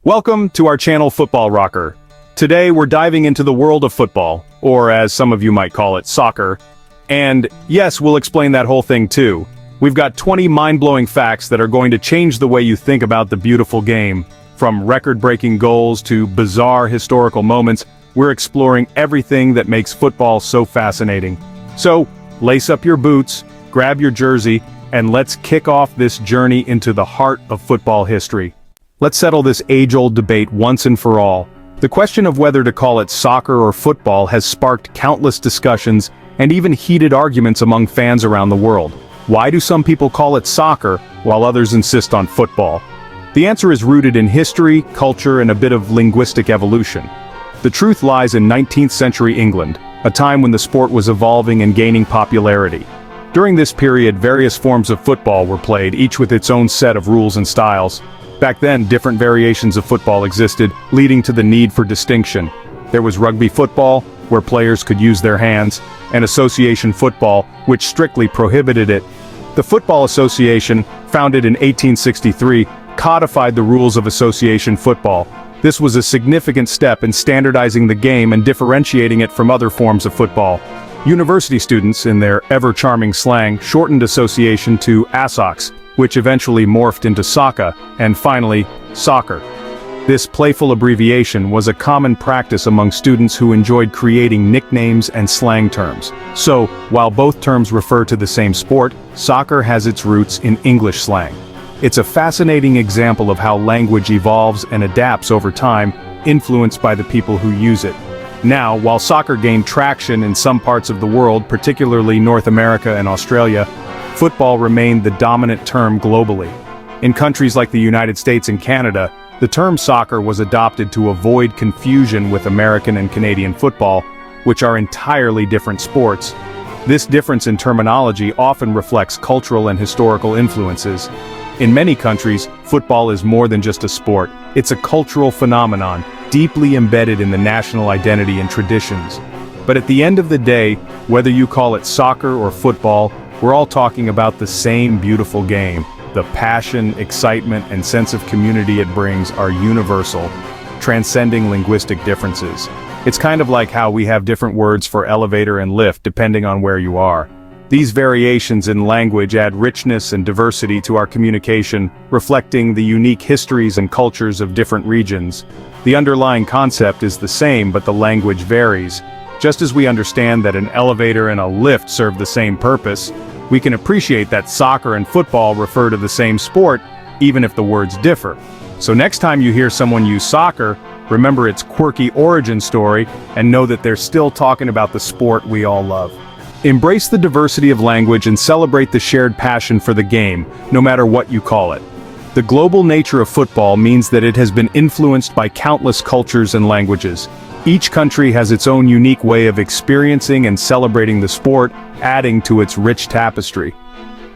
Welcome to our channel Football Rocker. Today we're diving into the world of football, or as some of you might call it, soccer. And yes, we'll explain that whole thing too. We've got 20 mind-blowing facts that are going to change the way you think about the beautiful game. From record-breaking goals to bizarre historical moments, we're exploring everything that makes football so fascinating. So, lace up your boots, grab your jersey, and let's kick off this journey into the heart of football history. Let's settle this age-old debate once and for all. The question of whether to call it soccer or football has sparked countless discussions and even heated arguments among fans around the world. Why do some people call it soccer, while others insist on football? The answer is rooted in history, culture, and a bit of linguistic evolution. The truth lies in 19th century England, a time when the sport was evolving and gaining popularity. During this period, various forms of football were played, each with its own set of rules and styles. Back then, different variations of football existed, leading to the need for distinction. There was rugby football, where players could use their hands, and association football, which strictly prohibited it. The Football Association, founded in 1863, codified the rules of association football. This was a significant step in standardizing the game and differentiating it from other forms of football. University students, in their ever-charming slang, shortened association to ASOCs, which eventually morphed into soccer, and finally, soccer. This playful abbreviation was a common practice among students who enjoyed creating nicknames and slang terms. So, while both terms refer to the same sport, soccer has its roots in English slang. It's a fascinating example of how language evolves and adapts over time, influenced by the people who use it. Now, while soccer gained traction in some parts of the world, particularly North America and Australia, football remained the dominant term globally. In countries like the United States and Canada, the term soccer was adopted to avoid confusion with American and Canadian football, which are entirely different sports. This difference in terminology often reflects cultural and historical influences. In many countries, football is more than just a sport. It's a cultural phenomenon, deeply embedded in the national identity and traditions. But at the end of the day, whether you call it soccer or football, we're all talking about the same beautiful game. The passion, excitement, and sense of community it brings are universal, transcending linguistic differences. It's kind of like how we have different words for elevator and lift depending on where you are. These variations in language add richness and diversity to our communication, reflecting the unique histories and cultures of different regions. The underlying concept is the same, but the language varies. Just as we understand that an elevator and a lift serve the same purpose, we can appreciate that soccer and football refer to the same sport, even if the words differ. So next time you hear someone use soccer, remember its quirky origin story and know that they're still talking about the sport we all love. Embrace the diversity of language and celebrate the shared passion for the game, no matter what you call it. The global nature of football means that it has been influenced by countless cultures and languages. Each country has its own unique way of experiencing and celebrating the sport, adding to its rich tapestry.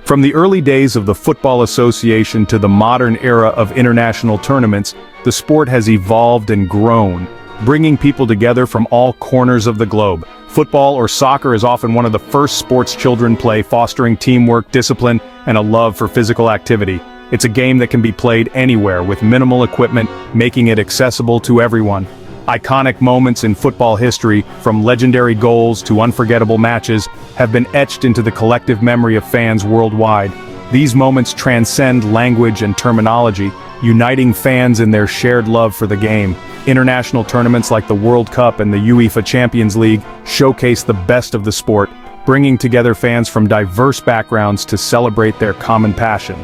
From the early days of the Football Association to the modern era of international tournaments, the sport has evolved and grown, bringing people together from all corners of the globe. Football or soccer is often one of the first sports children play, fostering teamwork, discipline, and a love for physical activity. It's a game that can be played anywhere with minimal equipment, making it accessible to everyone. Iconic moments in football history, from legendary goals to unforgettable matches, have been etched into the collective memory of fans worldwide. These moments transcend language and terminology, uniting fans in their shared love for the game. International tournaments like the World Cup and the UEFA Champions League showcase the best of the sport, bringing together fans from diverse backgrounds to celebrate their common passion.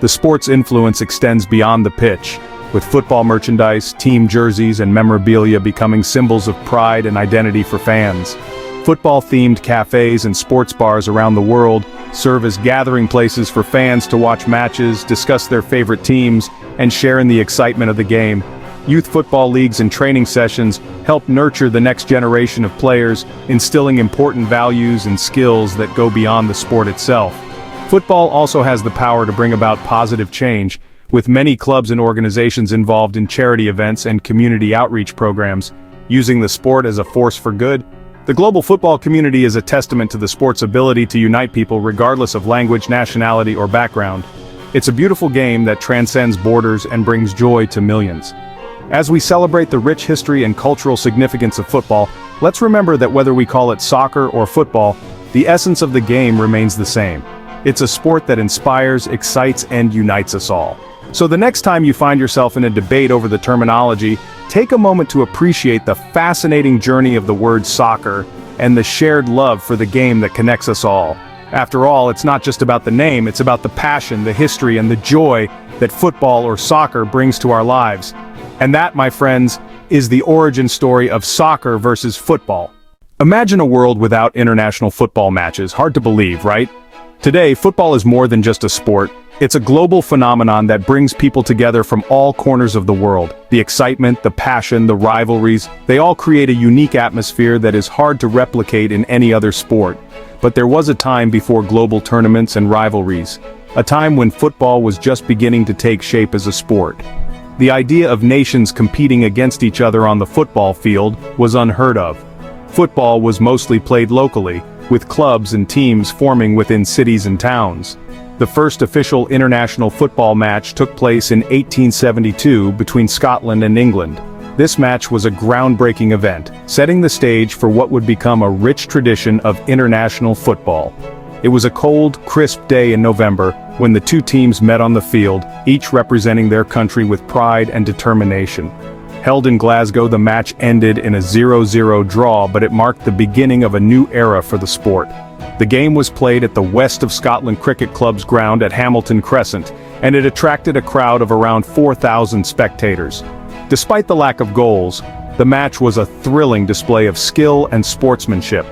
The sport's influence extends beyond the pitch, with football merchandise, team jerseys, and memorabilia becoming symbols of pride and identity for fans. Football-themed cafes and sports bars around the world serve as gathering places for fans to watch matches, discuss their favorite teams, and share in the excitement of the game. Youth football leagues and training sessions help nurture the next generation of players, instilling important values and skills that go beyond the sport itself. Football also has the power to bring about positive change, with many clubs and organizations involved in charity events and community outreach programs, using the sport as a force for good. The global football community is a testament to the sport's ability to unite people regardless of language, nationality, or background. It's a beautiful game that transcends borders and brings joy to millions. As we celebrate the rich history and cultural significance of football, let's remember that whether we call it soccer or football, the essence of the game remains the same. It's a sport that inspires, excites, and unites us all. So the next time you find yourself in a debate over the terminology, take a moment to appreciate the fascinating journey of the word soccer and the shared love for the game that connects us all. After all, it's not just about the name, it's about the passion, the history, and the joy that football or soccer brings to our lives. And that, my friends, is the origin story of soccer versus football. Imagine a world without international football matches. Hard to believe, right? Today, football is more than just a sport. It's a global phenomenon that brings people together from all corners of the world. The excitement, the passion, the rivalries, they all create a unique atmosphere that is hard to replicate in any other sport. But there was a time before global tournaments and rivalries. A time when football was just beginning to take shape as a sport. The idea of nations competing against each other on the football field was unheard of. Football was mostly played locally, with clubs and teams forming within cities and towns. The first official international football match took place in 1872 between Scotland and England. This match was a groundbreaking event, setting the stage for what would become a rich tradition of international football. It was a cold, crisp day in November when the two teams met on the field, each representing their country with pride and determination. Held in Glasgow, the match ended in a 0-0 draw, but it marked the beginning of a new era for the sport. The game was played at the West of Scotland Cricket Club's ground at Hamilton Crescent, and it attracted a crowd of around 4,000 spectators. Despite the lack of goals, the match was a thrilling display of skill and sportsmanship.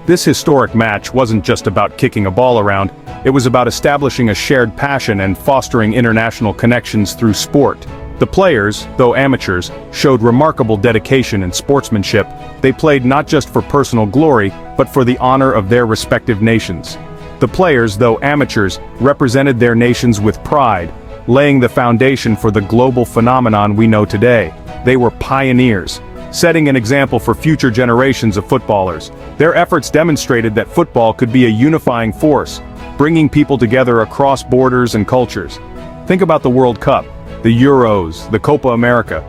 This historic match wasn't just about kicking a ball around, it was about establishing a shared passion and fostering international connections through sport. The players, though amateurs, showed remarkable dedication and sportsmanship. They played not just for personal glory, but for the honor of their respective nations. The players, though amateurs, represented their nations with pride, laying the foundation for the global phenomenon we know today. They were pioneers, setting an example for future generations of footballers. Their efforts demonstrated that football could be a unifying force, bringing people together across borders and cultures. Think about the World Cup, the Euros, the Copa America.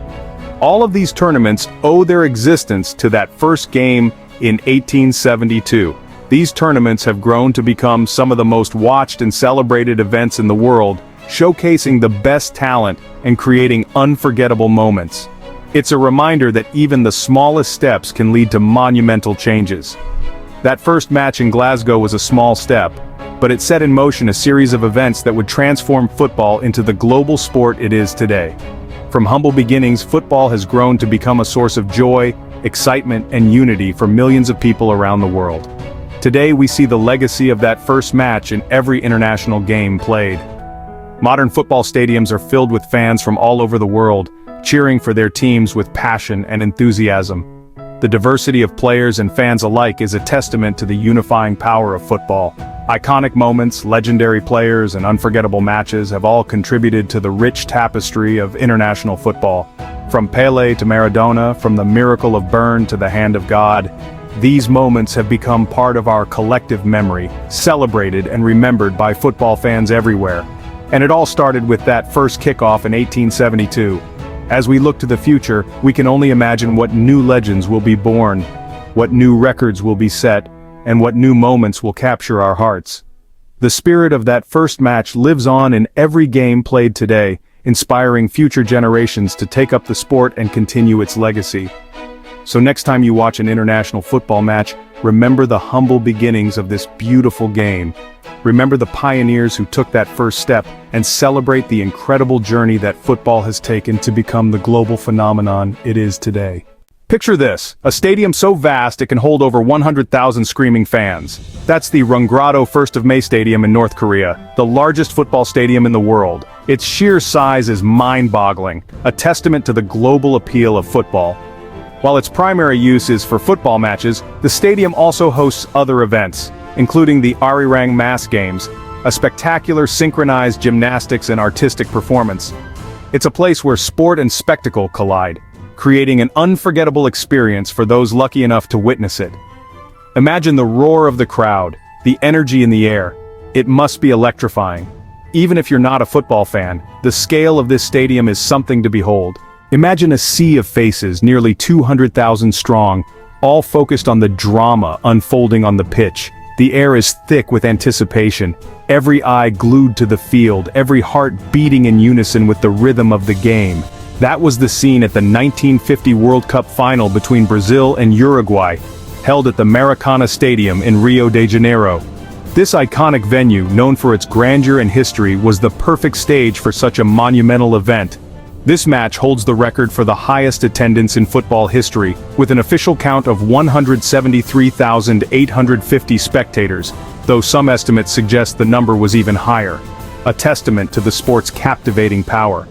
All of these tournaments owe their existence to that first game in 1872. These tournaments have grown to become some of the most watched and celebrated events in the world, showcasing the best talent and creating unforgettable moments. It's a reminder that even the smallest steps can lead to monumental changes. That first match in Glasgow was a small step, but it set in motion a series of events that would transform football into the global sport it is today. From humble beginnings, football has grown to become a source of joy, excitement, and unity for millions of people around the world. Today we see the legacy of that first match in every international game played. Modern football stadiums are filled with fans from all over the world, cheering for their teams with passion and enthusiasm. The diversity of players and fans alike is a testament to the unifying power of football. Iconic moments, legendary players, and unforgettable matches have all contributed to the rich tapestry of international football. From Pelé to Maradona, from the miracle of Bern to the hand of God, these moments have become part of our collective memory, celebrated and remembered by football fans everywhere. And it all started with that first kickoff in 1872. As we look to the future, we can only imagine what new legends will be born, what new records will be set, and what new moments will capture our hearts. The spirit of that first match lives on in every game played today, inspiring future generations to take up the sport and continue its legacy. So next time you watch an international football match, remember the humble beginnings of this beautiful game. Remember the pioneers who took that first step, and celebrate the incredible journey that football has taken to become the global phenomenon it is today. Picture this, a stadium so vast it can hold over 100,000 screaming fans. That's the Rungrado 1st of May Stadium in North Korea, the largest football stadium in the world. Its sheer size is mind-boggling, a testament to the global appeal of football. While its primary use is for football matches, the stadium also hosts other events, including the Arirang Mass Games, a spectacular synchronized gymnastics and artistic performance. It's a place where sport and spectacle collide, creating an unforgettable experience for those lucky enough to witness it. Imagine the roar of the crowd, the energy in the air. It must be electrifying. Even if you're not a football fan, the scale of this stadium is something to behold. Imagine a sea of faces, nearly 200,000 strong, all focused on the drama unfolding on the pitch. The air is thick with anticipation, every eye glued to the field, every heart beating in unison with the rhythm of the game. That was the scene at the 1950 World Cup final between Brazil and Uruguay, held at the Maracana Stadium in Rio de Janeiro. This iconic venue, known for its grandeur and history, was the perfect stage for such a monumental event. This match holds the record for the highest attendance in football history, with an official count of 173,850 spectators, though some estimates suggest the number was even higher. A testament to the sport's captivating power.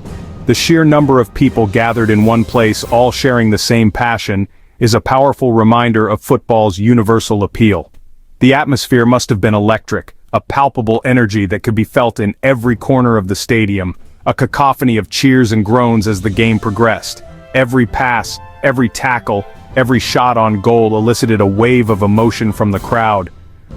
The sheer number of people gathered in one place, all sharing the same passion, is a powerful reminder of football's universal appeal. The atmosphere must have been electric, a palpable energy that could be felt in every corner of the stadium, a cacophony of cheers and groans as the game progressed. Every pass, every tackle, every shot on goal elicited a wave of emotion from the crowd.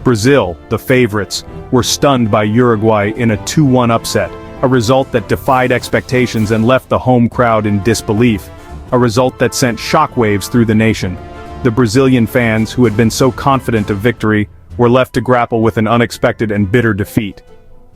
Brazil, the favorites, were stunned by Uruguay in a 2-1 upset, a result that defied expectations and left the home crowd in disbelief, a result that sent shockwaves through the nation. The Brazilian fans, who had been so confident of victory, were left to grapple with an unexpected and bitter defeat.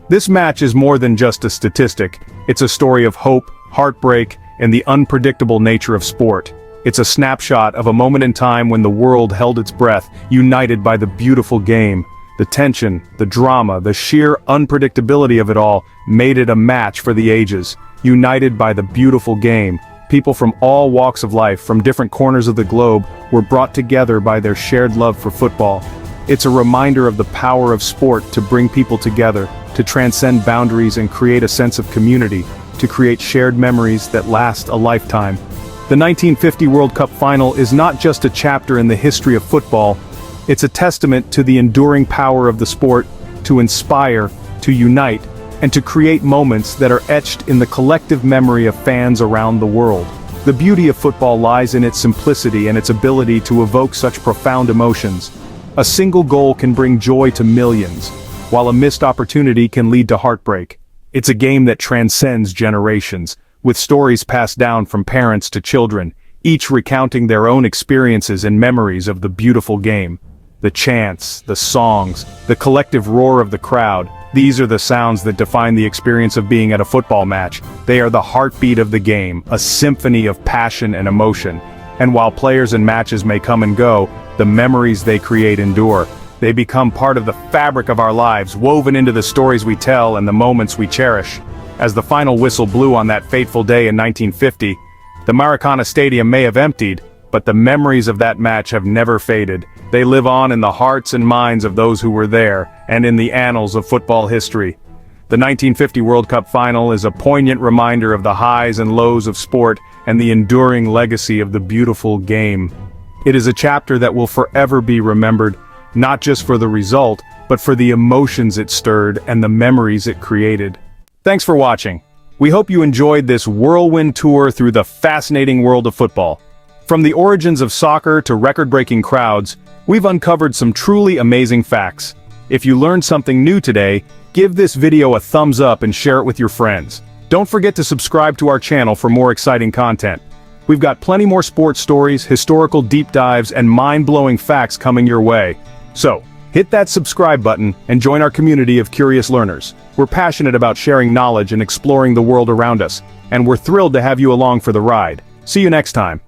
This match is more than just a statistic. It's a story of hope, heartbreak, and the unpredictable nature of sport. It's a snapshot of a moment in time when the world held its breath, united by the beautiful game. The tension, the drama, the sheer unpredictability of it all made it a match for the ages. United by the beautiful game, people from all walks of life, from different corners of the globe, were brought together by their shared love for football. It's a reminder of the power of sport to bring people together, to transcend boundaries and create a sense of community, to create shared memories that last a lifetime. The 1950 World Cup final is not just a chapter in the history of football, it's a testament to the enduring power of the sport, to inspire, to unite, and to create moments that are etched in the collective memory of fans around the world. The beauty of football lies in its simplicity and its ability to evoke such profound emotions. A single goal can bring joy to millions, while a missed opportunity can lead to heartbreak. It's a game that transcends generations, with stories passed down from parents to children, each recounting their own experiences and memories of the beautiful game. The chants, the songs, the collective roar of the crowd, these are the sounds that define the experience of being at a football match. They are the heartbeat of the game, a symphony of passion and emotion. And while players and matches may come and go, the memories they create endure. They become part of the fabric of our lives, woven into the stories we tell and the moments we cherish. As the final whistle blew on that fateful day in 1950, the Maracana Stadium may have emptied, but the memories of that match have never faded. They live on in the hearts and minds of those who were there, and in the annals of football history. The 1950 World Cup final is a poignant reminder of the highs and lows of sport and the enduring legacy of the beautiful game. It is a chapter that will forever be remembered, not just for the result, but for the emotions it stirred and the memories it created. Thanks for watching. We hope you enjoyed this whirlwind tour through the fascinating world of football. From the origins of soccer to record-breaking crowds, we've uncovered some truly amazing facts. If you learned something new today, give this video a thumbs up and share it with your friends. Don't forget to subscribe to our channel for more exciting content. We've got plenty more sports stories, historical deep dives, and mind-blowing facts coming your way. So, hit that subscribe button and join our community of curious learners. We're passionate about sharing knowledge and exploring the world around us, and we're thrilled to have you along for the ride. See you next time.